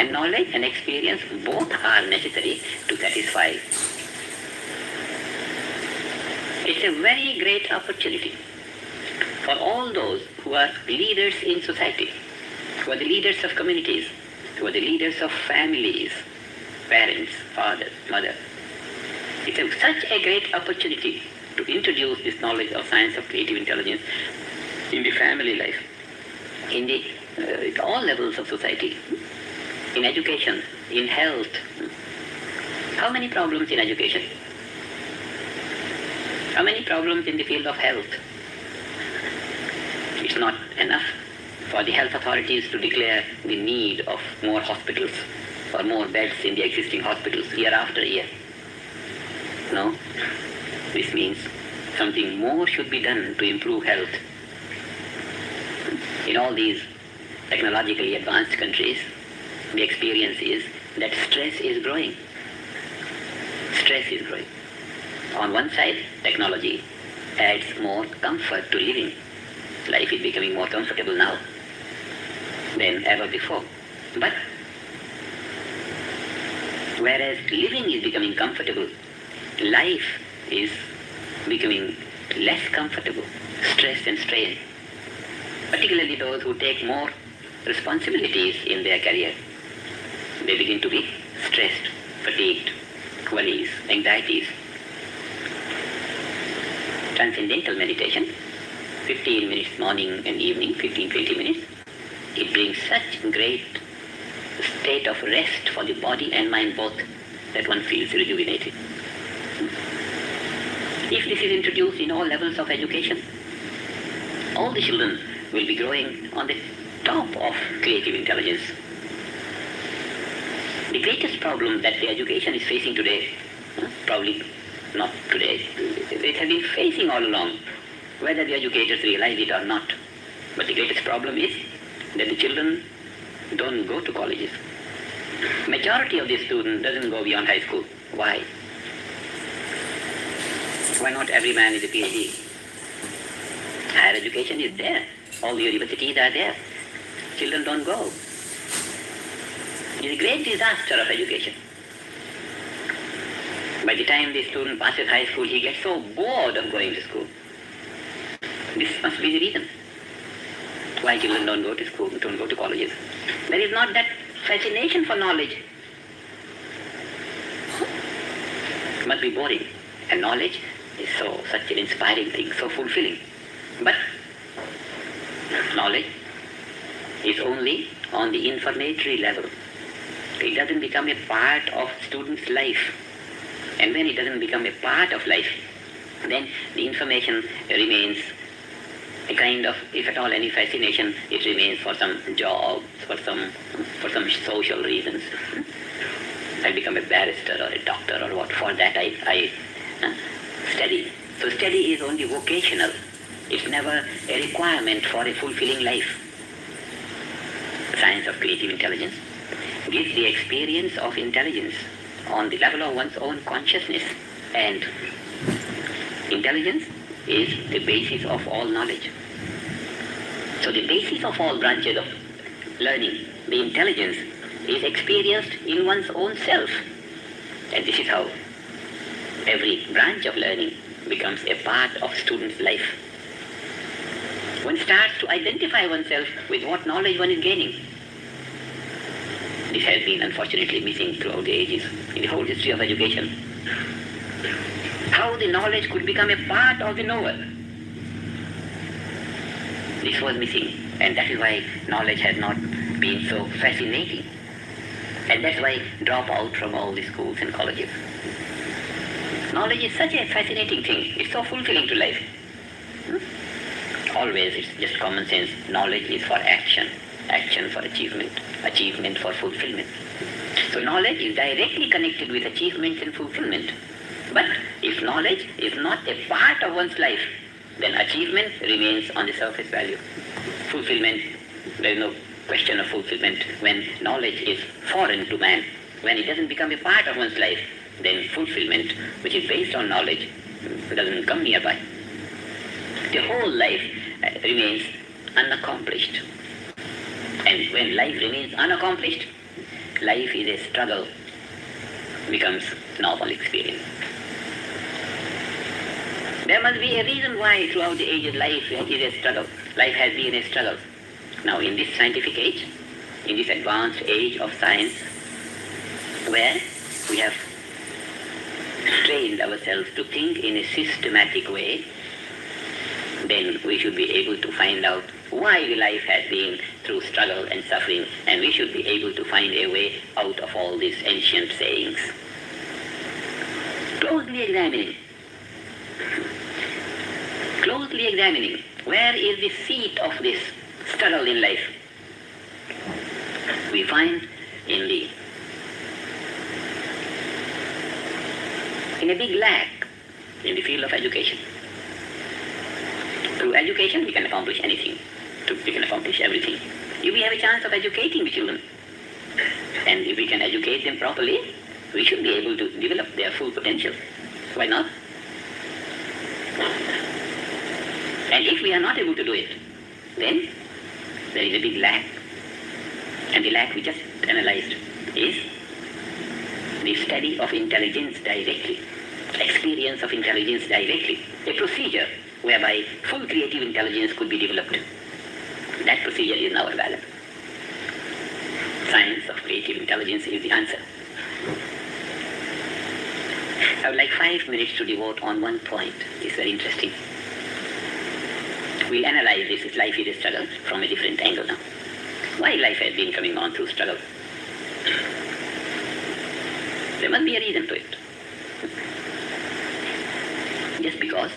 And knowledge and experience both are necessary to satisfy. It's a very great opportunity for all those who are leaders in society, who are the leaders of communities, who are the leaders of families, parents, father, mother. It's such a great opportunity to introduce this knowledge of science of creative intelligence in the family life, in at all levels of society, in education, in health. How many problems in education? How many problems in the field of health? It's not enough for the health authorities to declare the need of more hospitals or more beds in the existing hospitals year after year. No, this means something more should be done to improve health. In all these technologically advanced countries, the experience is that stress is growing. Stress is growing. On one side, technology adds more comfort to living. Life is becoming more comfortable now than ever before. But whereas living is becoming comfortable, life is becoming less comfortable, stress and strain. Particularly those who take more responsibilities in their career. They begin to be stressed, fatigued, worries, anxieties. Transcendental meditation, 15 minutes morning and evening, 15-20 minutes, it brings such great state of rest for the body and mind both that one feels rejuvenated. If this is introduced in all levels of education, all the children will be growing on the top of creative intelligence. The greatest problem that the education is facing today, probably not today, it has been facing all along, whether the educators realize it or not. But the greatest problem is that the children don't go to colleges. Majority of the students doesn't go beyond high school. Why? Why not every man is a PhD? Higher education is there. All the universities are there. Children don't go. It is a great disaster of education. By the time the student passes high school, he gets so bored of going to school. This must be the reason why children don't go to school, don't go to colleges. There is not that fascination for knowledge. It must be boring. And knowledge is such an inspiring thing, so fulfilling. But knowledge is only on the informatory level. It doesn't become a part of student's life. And when it doesn't become a part of life, then the information remains a kind of, if at all any fascination, it remains for some jobs, for some social reasons. I become a barrister or a doctor or what. For that I study. So study is only vocational. It's never a requirement for a fulfilling life. Science of creative intelligence gives the experience of intelligence on the level of one's own consciousness. And intelligence is the basis of all knowledge. So the basis of all branches of learning, the intelligence, is experienced in one's own self. And this is how every branch of learning becomes a part of student's life. One starts to identify oneself with what knowledge one is gaining. This has been unfortunately missing throughout the ages, in the whole history of education. How the knowledge could become a part of the knower. This was missing, and that is why knowledge has not been so fascinating. And that's why drop out from all the schools and colleges. Knowledge is such a fascinating thing. It's so fulfilling to life. Always it's just common sense. Knowledge is for action. Action for achievement. Achievement for fulfillment. So knowledge is directly connected with achievement and fulfillment. But if knowledge is not a part of one's life, then achievement remains on the surface value. Fulfillment, there is no question of fulfillment when knowledge is foreign to man. When it doesn't become a part of one's life, then fulfillment, which is based on knowledge, doesn't come nearby. The whole life remains unaccomplished. And when life remains unaccomplished, life is a struggle becomes normal experience. There must be a reason why throughout the ages life is a struggle. Life has been a struggle. Now in this scientific age, in this advanced age of science, where we have trained ourselves to think in a systematic way, then we should be able to find out why the life has been through struggle and suffering, and we should be able to find a way out of all these ancient sayings. Closely examining, where is the seat of this struggle in life? We find in a big lack in the field of education. Through education we can accomplish anything. We can accomplish everything. If we have a chance of educating the children, and if we can educate them properly, we should be able to develop their full potential. Why not? And if we are not able to do it, then there is a big lack. And the lack we just analyzed is the study of intelligence directly, experience of intelligence directly, a procedure whereby full creative intelligence could be developed. That procedure is now available. Science of creative intelligence is the answer. I would like 5 minutes to devote on one point. It's very interesting. We'll analyze this life is a struggle from a different angle now. Why life has been coming on through struggle? There must be a reason to it. Just because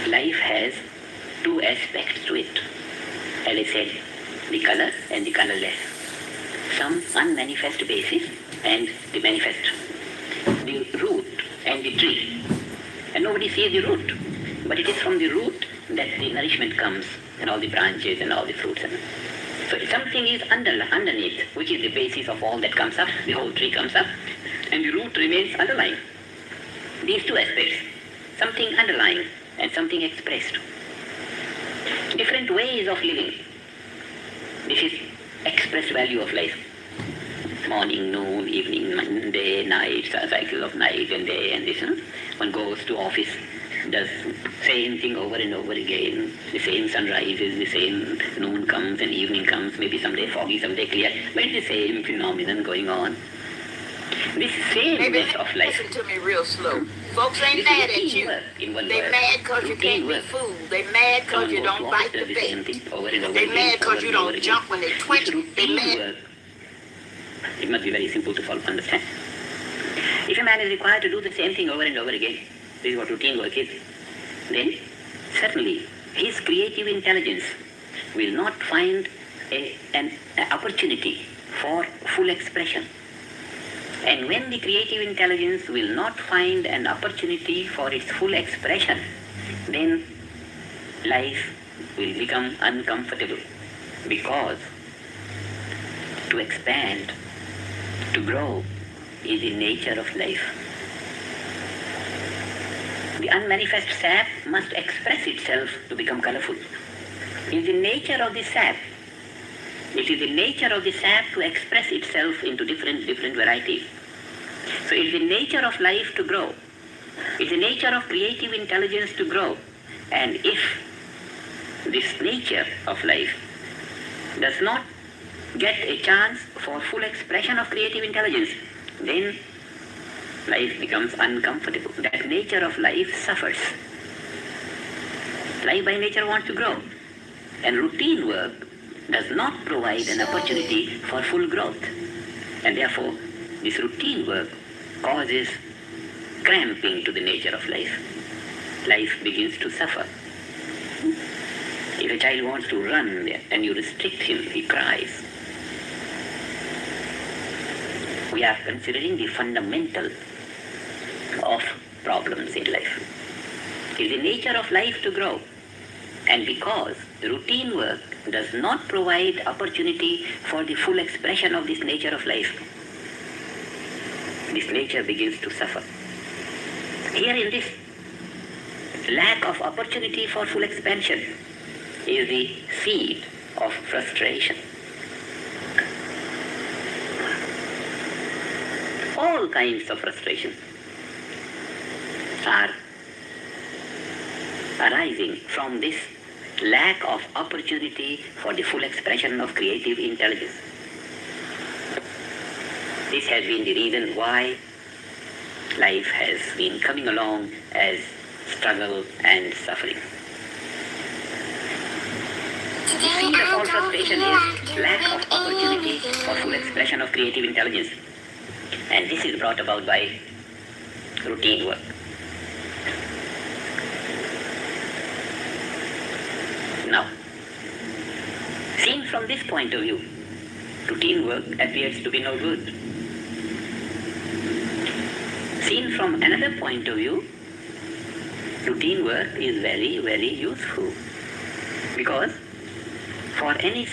life has two aspects to it. As I said, the color and the colorless. Some unmanifest basis and the manifest. The root and the tree. And nobody sees the root. But it is from the root that the nourishment comes, and all the branches and all the fruits. So something is underneath, which is the basis of all that comes up. The whole tree comes up, and the root remains underlying. These two aspects, something underlying and something expressed. Different ways of living. This is expressed value of life. Morning, noon, evening, day, night, cycle of night and day, and this. One goes to office, does same thing over and over again. The same sun rises, the same noon comes and evening comes, maybe someday foggy, someday clear, but it's the same phenomenon going on. This sameness of life. Listen to me real slow. Folks ain't mad at you. They mad because you can't be fooled. They mad because you don't bite the bait. They mad because you don't jump when they twitch. They mad. It must be very simple to understand. If a man is required to do the same thing over and over again, this is what routine work is, then certainly his creative intelligence will not find an opportunity for full expression. And when the creative intelligence will not find an opportunity for its full expression, then life will become uncomfortable, because to expand, to grow, is the nature of life. The unmanifest sap must express itself to become colorful. It is the nature of the sap. It is the nature of the sap to express itself into different varieties. So it is the nature of life to grow. It is the nature of creative intelligence to grow. And if this nature of life does not get a chance for full expression of creative intelligence, then life becomes uncomfortable. That nature of life suffers. Life by nature wants to grow. And routine work does not provide an opportunity for full growth. And therefore, this routine work causes cramping to the nature of life. Life begins to suffer. If a child wants to run and you restrict him, he cries. We are considering the fundamental of problems in life. It is the nature of life to grow. And because routine work does not provide opportunity for the full expression of this nature of life, this nature begins to suffer. Here in this lack of opportunity for full expansion is the seed of frustration. All kinds of frustrations are arising from this lack of opportunity for the full expression of creative intelligence. This has been the reason why life has been coming along as struggle and suffering. The seed of all frustration is lack of opportunity for full expression of creative intelligence. And this is brought about by routine work. Now, seen from this point of view, routine work appears to be no good. Seen from another point of view, routine work is very, very useful, because for any